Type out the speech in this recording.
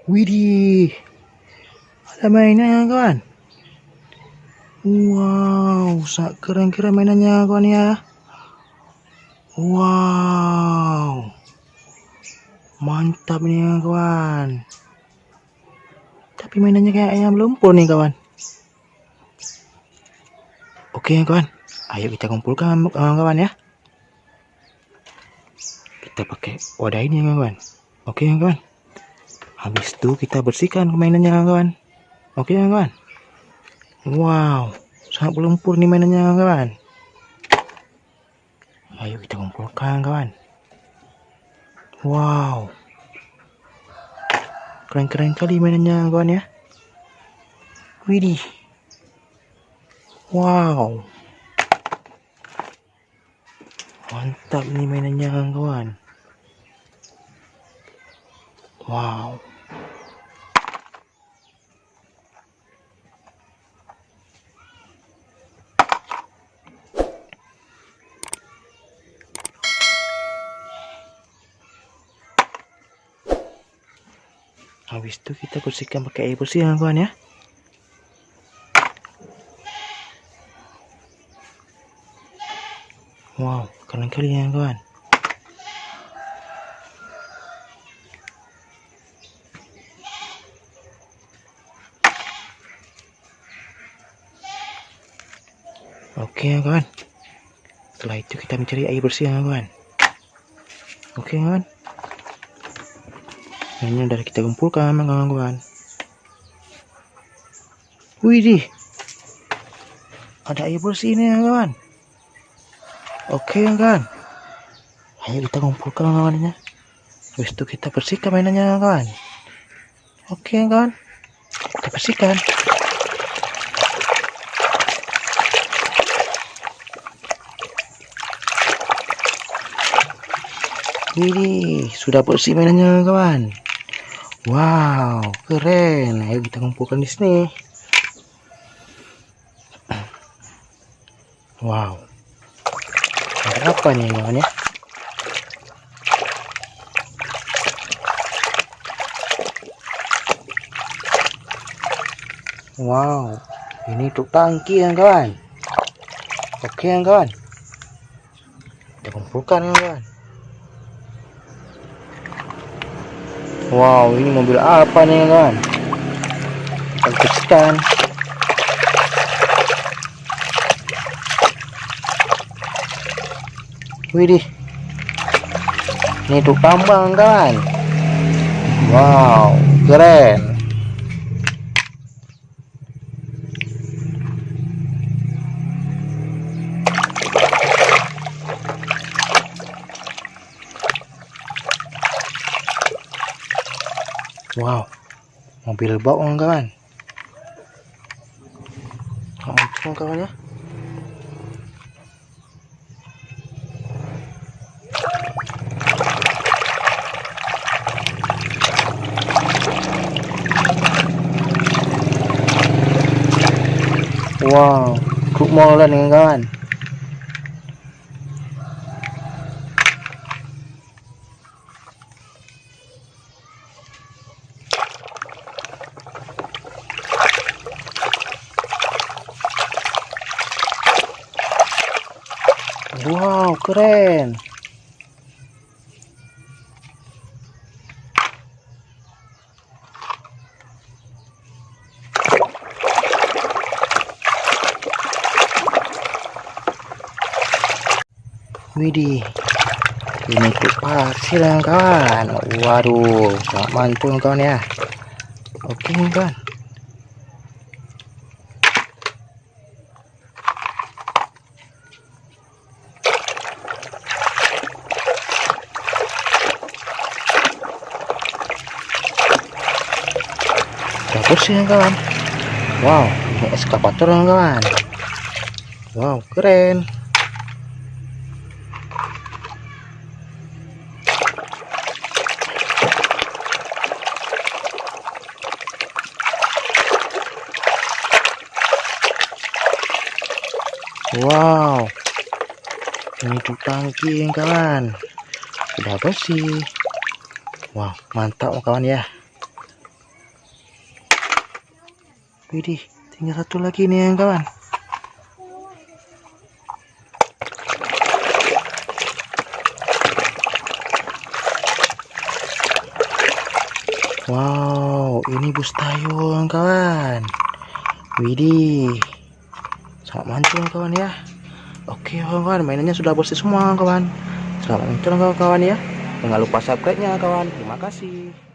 Widih, ada mainan kawan. Wow, keren-keren mainannya kawan ya. Wow, mantap nih kawan. Tapi mainannya kayaknya melumpur nih kawan. Oke kawan, ayo kita kumpulkan kawan ya. Kita pakai wadah ini kawan. Oke kawan. Habis itu kita bersihkan mainannya kawan. Oke kawan. Wow, sangat berlumpur nih mainannya kawan. Ayo kita kumpulkan kawan. Wow, keren-keren kali mainannya kawan ya. Widih. Wow, mantap nih mainannya kawan. Wow. Habis itu kita bersihkan pakai air bersih ya kawan ya. Wow, keren kali ya kawan. Oke ya kawan. Setelah itu kita mencari air bersih ya kawan. Oke kawan. Ini udah kita kumpulkan kawan-kawan. Widih, ada air bersih nih ya kawan. Oke ya kawan. Ayo kita kumpulkan kawannya. Habis itu kita bersihkan mainannya ya kawan. Oke ya kawan. Kita bersihkan. Widih, sudah bersih mainannya kawan. Wow, keren. Ayo kita kumpulkan di sini. Wow, ada apa nih kawan ya? Wow, ini truk tangki ya kawan. Oke ya kawan. Kita kumpulkan ya kawan. Wow, ini mobil apa nih kawan? Kita bersihkan. Widih, ini truk tambang kawan. Wow, keren. Wow, mobil bak kawan. Ampun kawan ya. Wow, truk Molen nih kawan. Wow, keren. Widih, ini truk pasir ya kawan. Waduh, sangat mantul kawan ya. Oke kawan. Bagus ya kawan. Wow, ini Excavator ya kawan. Wow, keren. Wow, ini truk tangki kawan, sudah bersih. Wow, mantap kawan ya. Widih, tinggal satu lagi nih ya kawan. Wow, ini bus tayung kawan. Widih, sangat mantul kawan ya. Oke kawan, mainannya sudah bersih semua kawan. Selamat menonton kawan-kawan ya. Jangan lupa subscribe-nya kawan. Terima kasih.